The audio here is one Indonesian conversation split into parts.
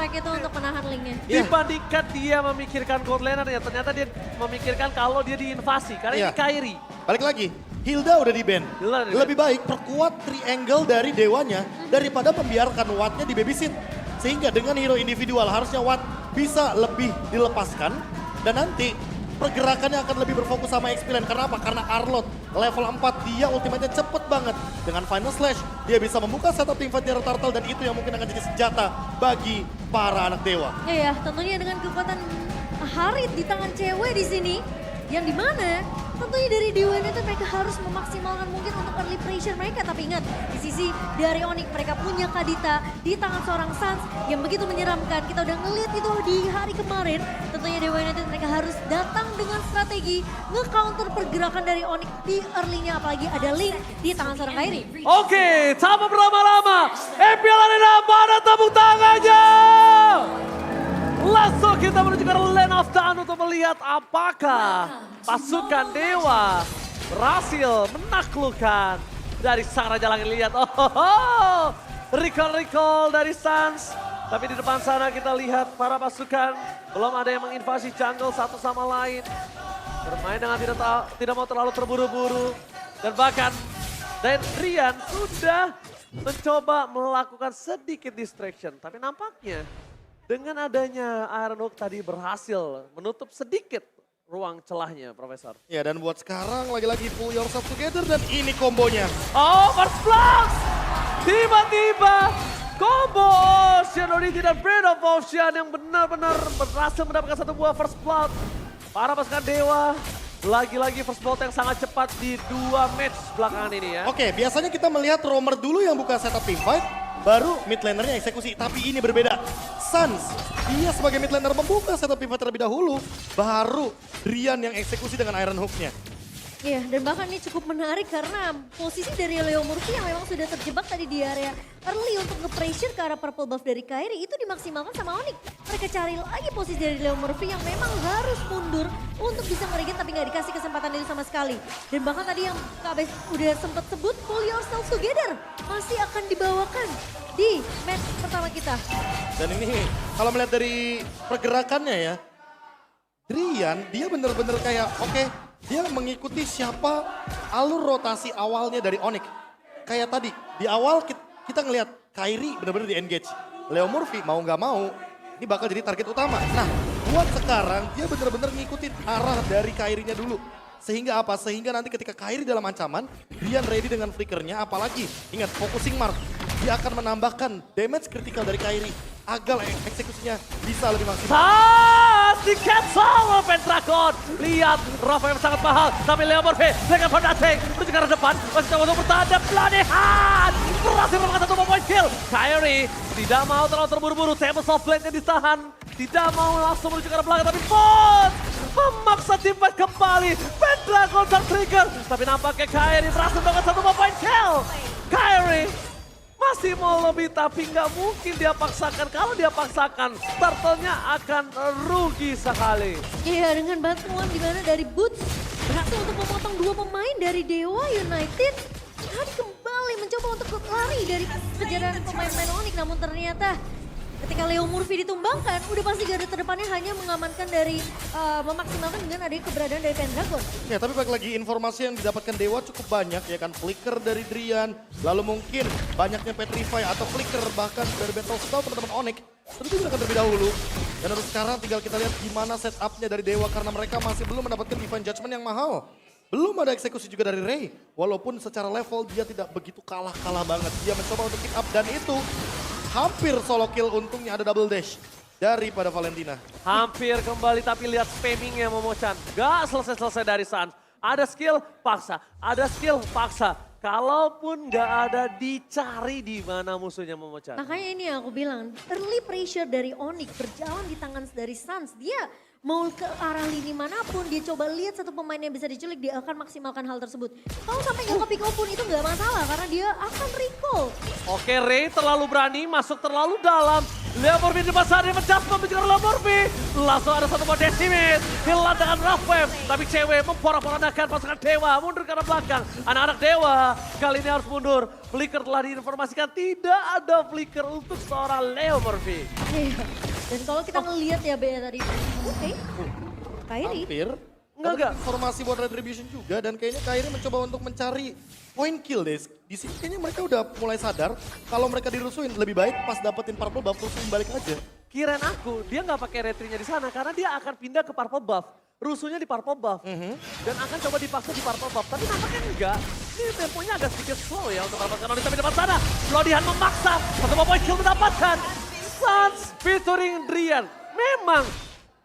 track itu untuk menahan linknya. Dibandingkan dia memikirkan gold laner ya, ternyata dia memikirkan kalau dia diinvasi. Karena ini Kairi. Balik lagi, Hilda udah di-ban. Lebih baik perkuat triangle dari Dewanya daripada membiarkan Wattnya di babysit. Sehingga dengan hero individual harusnya Watt bisa lebih dilepaskan. Dan nanti pergerakannya akan lebih berfokus sama XP Lane. Karena apa? Karena Arlott level 4 dia ultimate-nya cepet banget. Dengan Final Slash dia bisa membuka setup teamfight dari Turtle dan itu yang mungkin akan jadi senjata bagi para anak dewa. Iya, tentunya dengan kekuatan Harit di tangan cewek di sini. Yang dimana tentunya dari Dewa itu mereka harus memaksimalkan mungkin untuk early pressure mereka. Tapi ingat, di sisi dari Onyx mereka punya Kadita di tangan seorang Sans yang begitu menyeramkan. Kita udah ngeliat itu di hari kemarin. Tentunya Dewa United mereka harus datang dengan strategi nge-counter pergerakan dari Onyx di early-nya. Apalagi ada Link di tangan seorang Kairi. Oke, tanpa berlama-lama, MPL Arena mana tepuk tangannya? Langsung kita menuju ke Lane of Dawn untuk melihat apakah pasukan Dewa berhasil menaklukkan dari sang Raja Langit. Lihat, recall dari Sans. Tapi di depan sana kita lihat para pasukan belum ada yang menginvasi jungle satu sama lain. Bermain dengan tidak mau terlalu terburu-buru. Dan bahkan Rian sudah mencoba melakukan sedikit distraction. Tapi nampaknya dengan adanya Ironhook tadi berhasil menutup sedikit ruang celahnya, Profesor. Ya, dan buat sekarang lagi-lagi pull yourself together dan ini kombonya. Oh, first blast! Tiba-tiba combo Ocean Oddity dan Breath of Ocean yang benar-benar berhasil mendapatkan satu buah first blood. Para pasukan Dewa, lagi-lagi first blood yang sangat cepat di dua match belakangan ini ya. Oke, biasanya kita melihat Roamer dulu yang buka setup teamfight, baru mid lanernya eksekusi. Tapi ini berbeda. Sans, dia sebagai mid laner membuka setup teamfight terlebih dahulu, baru Rian yang eksekusi dengan Iron Hook-nya. Iya, dan bahkan ini cukup menarik karena posisi dari Leo Murphy yang memang sudah terjebak tadi di area early untuk nge-pressure ke arah purple buff dari Kairi itu dimaksimalkan sama Onyx. Mereka cari lagi posisi dari Leo Murphy yang memang harus mundur untuk bisa nge tapi nggak dikasih kesempatan itu sama sekali. Dan bahkan tadi yang Kak Bes udah sempat sebut pull yourself together masih akan dibawakan di match pertama kita. Dan ini kalau melihat dari pergerakannya ya, Rian dia bener-bener kayak oke, dia mengikuti siapa alur rotasi awalnya dari Onyx. Kayak tadi, di awal kita ngelihat Kairi bener-bener di engage. Leo Murphy mau nggak mau, ini bakal jadi target utama. Nah, buat sekarang dia bener-bener ngikutin arah dari Kairinya dulu. Sehingga apa? Sehingga nanti ketika Kairi dalam ancaman, Rian ready dengan flickernya. Apalagi, ingat focusing mark. Dia akan menambahkan damage kritikal dari Kairi. Agar eksekusinya bisa lebih maksimal. Di cancel Pentagon. Lihat Rafa yang sangat mahal. Tapi Leo Murphy dengan Fernandez menuju ke arah depan. Masih coba untuk bertahan dan pelatihan. Berhasil melakukan satu point kill. Kairi tidak mau terlalu terburu-buru. Table soft blade-nya ditahan. Tidak mau langsung menuju ke arah belakang. Tapi Fon memaksa teamfight kembali. Pentagon trigger. Tapi nampaknya Kairi berhasil melakukan satu point kill. Kairi masih mau lebih tapi nggak mungkin dia paksakan. Kalau dia paksakan, turtle-nya akan rugi sekali. Iya, dengan bantuan di mana dari Boots berhasil untuk memotong dua pemain dari Dewa United. Tadi kembali mencoba untuk lari dari kejaran pemain-pemain Onyx. Namun ternyata ketika Leo Murphy ditumbangkan, udah pasti garda terdepannya hanya mengamankan dari memaksimalkan dengan adanya keberadaan dari Pendragon. Ya, tapi balik lagi informasi yang didapatkan Dewa cukup banyak ya kan. Flicker dari Drian, lalu mungkin banyaknya Petrify atau Flicker bahkan dari Battle Spell teman-teman Onyx. Tentu juga akan terlebih dahulu. Dan untuk sekarang tinggal kita lihat gimana setupnya dari Dewa karena mereka masih belum mendapatkan Divine Judgment yang mahal. Belum ada eksekusi juga dari Ray. Walaupun secara level dia tidak begitu kalah-kalah banget. Dia mencoba untuk pick up dan itu hampir solo kill, untungnya ada double dash daripada Valentina. Hampir kembali tapi lihat spammingnya Momochan. Gak selesai-selesai dari Sans. Ada skill, paksa. Ada skill, paksa. Kalaupun gak ada, dicari di mana musuhnya Momochan. Makanya ini yang aku bilang, early pressure dari Onyx berjalan di tangan dari Sans. Dia mau ke arah lini manapun, dia coba lihat satu pemain yang bisa diculik, dia akan maksimalkan hal tersebut. Kalau sampai nggak ke pick off pun itu nggak masalah karena dia akan recall. Oke, Ray terlalu berani, masuk terlalu dalam. Leo Morphy di depan sana, menjatuhkan menjelaskan Leo Morphy. Langsung ada satu buah Decimate, hilang dengan Rough Wave. Tapi cewek memporak-porandakan pasukan Dewa, mundur ke arah belakang. Anak-anak Dewa kali ini harus mundur. Flicker telah diinformasikan tidak ada flicker untuk seorang Leo Morphy. Iya. Dan kalau kita ngelihat ya Bea tadi, oke, Kairi. Hampir. Enggak. Informasi buat Retribution juga dan kayaknya Kairi mencoba untuk mencari point kill deh. Di sini kayaknya mereka udah mulai sadar kalau mereka dirusuhin lebih baik pas dapetin purple buff rusuhin balik aja. Kirain aku, dia nggak pakai retrinya di sana karena dia akan pindah ke purple buff. Rusuhnya di purple buff. Dan akan coba dipaksa di purple buff. Tapi nampaknya enggak. Ini temponya agak sedikit slow ya untuk purple Cannon. Tapi di depan sana, Lodihan memaksa. Satu point kill mendapatkan. Suns featuring Drian. Memang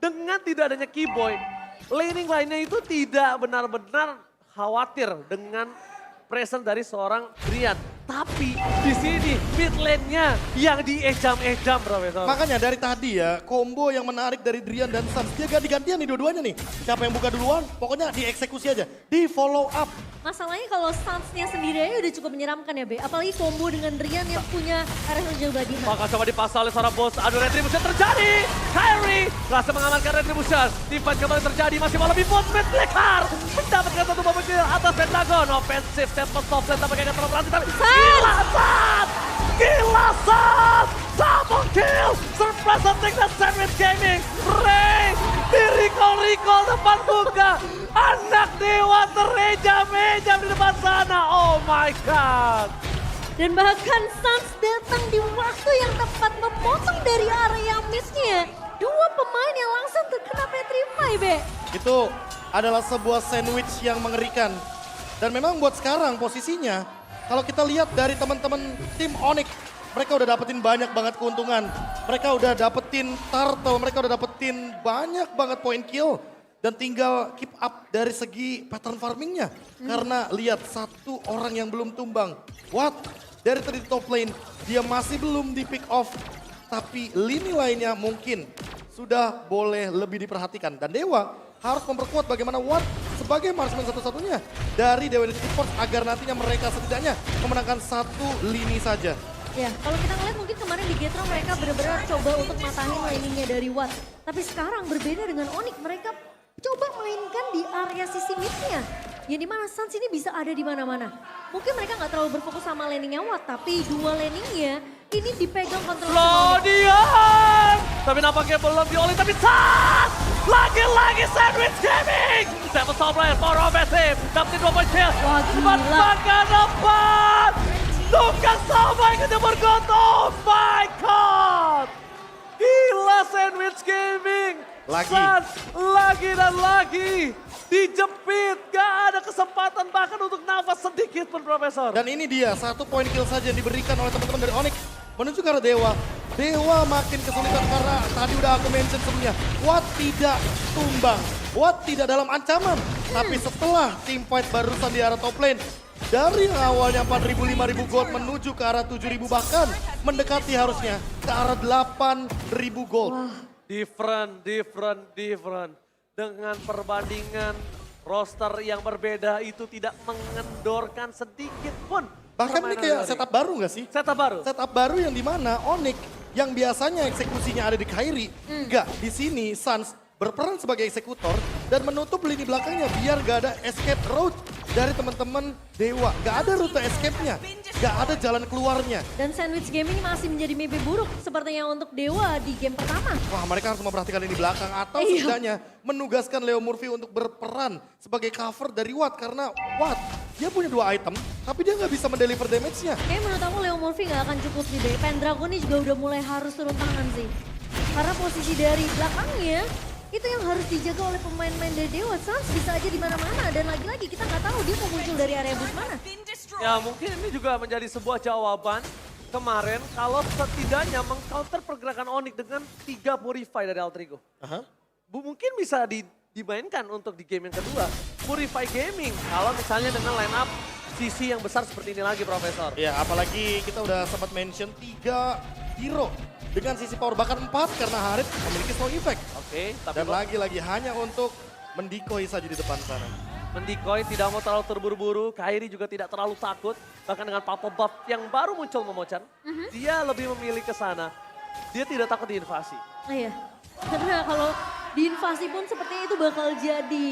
dengan tidak adanya Keyboy, laning lainnya itu tidak benar-benar khawatir dengan presence dari seorang Drian. Tapi di sini mid lane-nya yang diejam-ejam, Profesor. Makanya dari tadi ya, combo yang menarik dari Drian dan Suns. Dia ganti-gantian nih dua-duanya nih. Siapa yang buka duluan, pokoknya dieksekusi aja. Di follow up. Masalahnya kalau Suns-nya sendiri aja udah cukup menyeramkan ya Be. Apalagi combo dengan Drian yang punya area jauh badihan. Maka coba dipaksa oleh seorang bos. Aduh, Retribution terjadi. Kyrie berhasil mengamankan Retribution. Teamfight kembali terjadi. Masih malah bot mid Flicker. Mendapatkan satu bomb kill atas Pentagon. Offensive statement top lane tampaknya terlalu berhasil. Tapi gila Suns! Gila Suns! Double kill! Surprise attack dan Sandwich Gaming. Ray di recall depan buka. Anak Dewa terejam-ejam di depan sana. Oh my God. Dan bahkan Suns datang di waktu yang tepat memotong dari area miss-nya. Dua pemain yang langsung terkena petrify, Be. Itu adalah sebuah sandwich yang mengerikan. Dan memang buat sekarang posisinya, kalau kita lihat dari teman-teman tim Onyx, mereka udah dapetin banyak banget keuntungan. Mereka udah dapetin turtle, mereka udah dapetin banyak banget point kill. Dan tinggal keep up dari segi pattern farmingnya. Karena lihat satu orang yang belum tumbang. What? Dari tadi top lane, dia masih belum di pick off. Tapi lini lainnya mungkin sudah boleh lebih diperhatikan. Dan Dewa harus memperkuat bagaimana Watt sebagai marksman satu-satunya dari Dewa United Esports agar nantinya mereka setidaknya memenangkan satu lini saja. Ya, kalau kita ngeliat mungkin kemarin di Getro mereka benar-benar coba untuk matahin laningnya dari Watt. Tapi sekarang berbeda dengan Onyx, mereka coba mainkan di area sisi mid-nya. Yang dimana Suns ini bisa ada di mana-mana. Mungkin mereka nggak terlalu berfokus sama laningnya Watt, tapi dua laningnya ini dipegang kontrol. Lodihan! Tapi nampaknya belum dioleh, tapi Suns! Lagi-lagi Sandwich Gaming! Seven Star Player, power offensive, dapetin 2 point kill. Wah, gila. Bahkan depan! Tukang sampai ke jemur got, oh my God! Gila Sandwich Gaming! Lagi. Suns, lagi dan lagi! Dijepit, gak ada kesempatan bahkan untuk nafas sedikit pun, Profesor. Dan ini dia, satu poin kill saja yang diberikan oleh teman-teman dari Onyx. Menuju ke arah Dewa. Dewa makin kesulitan karena tadi udah aku mention sebelumnya. Watt tidak tumbang. Watt tidak dalam ancaman. Tapi setelah team fight barusan di arah top lane. Dari yang awalnya 4.000, 5.000 gold menuju ke arah 7.000 bahkan. Mendekati harusnya ke arah 8.000 gold. Wah. Different. Dengan perbandingan roster yang berbeda itu tidak mengendorkan sedikit pun. Bahkan ini kayak setup baru gak sih? Setup baru. Setup baru yang dimana Onyx yang biasanya eksekusinya ada di Kairi. Enggak, di sini Suns berperan sebagai eksekutor dan menutup lini belakangnya biar gak ada escape route dari teman-teman Dewa. Gak ada rute escape-nya, gak ada jalan keluarnya. Dan Sandwich Game ini masih menjadi mimpi buruk sepertinya untuk Dewa di game pertama. Wah, mereka harus memperhatikan lini belakang atau setidaknya menugaskan Leo Murphy untuk berperan sebagai cover dari Watt. Karena Watt, dia punya 2 item tapi dia gak bisa mendeliver damage-nya. Kayaknya menurut aku Leo Murphy gak akan cukup sih deh. Pendragon ini juga udah mulai harus turun tangan sih. Karena posisi dari belakangnya itu yang harus dijaga oleh pemain-pemain dari Dewa. Suns bisa aja di mana-mana dan lagi-lagi kita nggak tahu dia mau muncul dari area bus mana. Ya mungkin ini juga menjadi sebuah jawaban kemarin kalau setidaknya mengcounter pergerakan Onyx dengan 3 Purify dari Altrigo. Mungkin bisa dimainkan untuk di game yang kedua. Purify Gaming kalau misalnya dengan line up sisi yang besar seperti ini lagi, Profesor. Ya, apalagi kita udah sempat mention 3 hero dengan sisi power bahkan 4 karena Harit memiliki slow effect. Oke, tapi Dan lagi-lagi hanya untuk mendikoi saja di depan sana. Mendikoi tidak mau terlalu terburu-buru, Kairi juga tidak terlalu takut. Bahkan dengan Papa Buff yang baru muncul Momochan, dia lebih memilih ke sana. Dia tidak takut diinvasi. Iya, karena kalau diinvasi pun sepertinya itu bakal jadi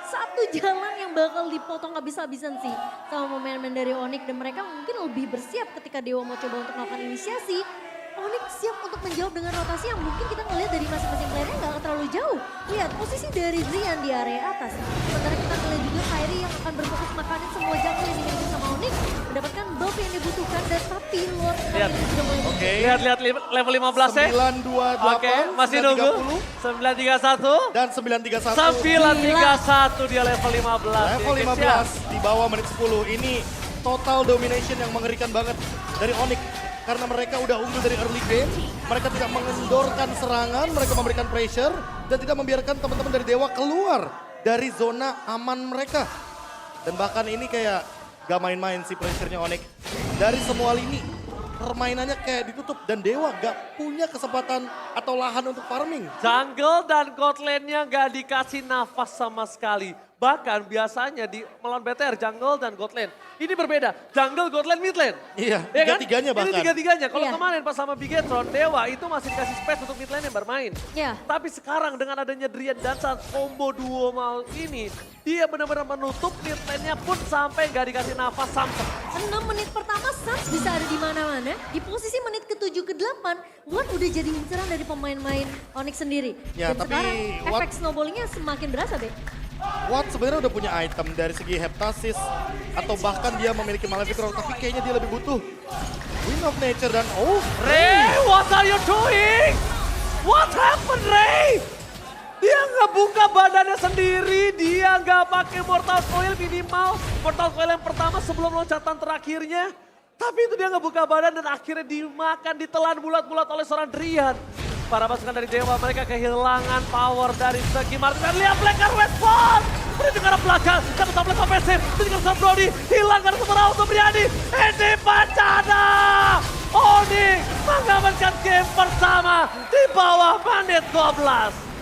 satu jalan yang bakal dipotong habis-habisan sih sama pemain-pemain dari Onyx. Dan mereka mungkin lebih bersiap ketika Dewa mau coba untuk melakukan inisiasi. Onyx siap untuk menjawab dengan rotasi yang mungkin kita ngelihat dari masing-masing playernya nggak terlalu jauh. Lihat posisi dari Zian di area atas. Sementara kita ngelihat juga Kairi yang akan berfokus makanin semua jungle yang dimiliki sama Onyx. Mendapatkan buff yang dibutuhkan dan tapi Lord Lihat. ini sudah mulai Oke. Lihat level 15 ya. 928, Oke, masih nunggu. 931. 930, dan 931. 931 dia level 15. Level Oke, 15 siap. di bawah menit 10. Ini total domination yang mengerikan banget dari Onyx. Karena mereka udah unggul dari early game, mereka tidak mengendorkan serangan, mereka memberikan pressure, dan tidak membiarkan teman-teman dari Dewa keluar dari zona aman mereka. Dan bahkan ini kayak gak main-main sih pressure-nya Onyx. Dari semua lini, permainannya kayak ditutup dan Dewa gak punya kesempatan atau lahan untuk farming. Jungle dan god lane-nya gak dikasih nafas sama sekali. Bahkan biasanya di melawan BTR, jungle dan god lane. Ini berbeda, jungle, god lane, mid lane. Iya, Ya kan? tiga-tiganya bahkan. Ini tiga-tiganya. Kalau Iya. kemarin pas sama Bigetron, Dewa itu masih dikasih space untuk mid lane yang bermain. Ya. Tapi sekarang dengan adanya Drian dan saat combo duo mau ini, dia benar-benar menutup mid lane-nya pun sampai gak dikasih nafas sampai. 6 menit pertama Suns bisa ada di mana-mana. Di posisi menit ke-7 ke-8, Watt udah jadi inceran dari pemain-main Onyx sendiri. Ya, Dan tapi sekarang Watt- efek snowballingnya semakin berasa deh. Watt sebenarnya udah punya item dari segi Heptasis atau bahkan dia memiliki Malefic Roar, tapi kayaknya dia lebih butuh Wind of Nature dan Ray, what are you doing? What happened, Ray? Dia nggak buka badannya sendiri, dia nggak pakai Mortal Coil minimal. Mortal Coil yang pertama sebelum loncatan terakhirnya. Tapi itu dia nggak buka badan dan akhirnya dimakan, ditelan bulat-bulat oleh seorang Drian. Para pasukan dari Dewa mereka kehilangan power dari segi Martin. Dan lihat Blacker Westfall. Beri ke arah belakang, satu tablet ofensif. Beri ke arah Brody, hilang karena super auto Briani. Ini bencana. Onyx mengamankan game pertama di bawah menit 12.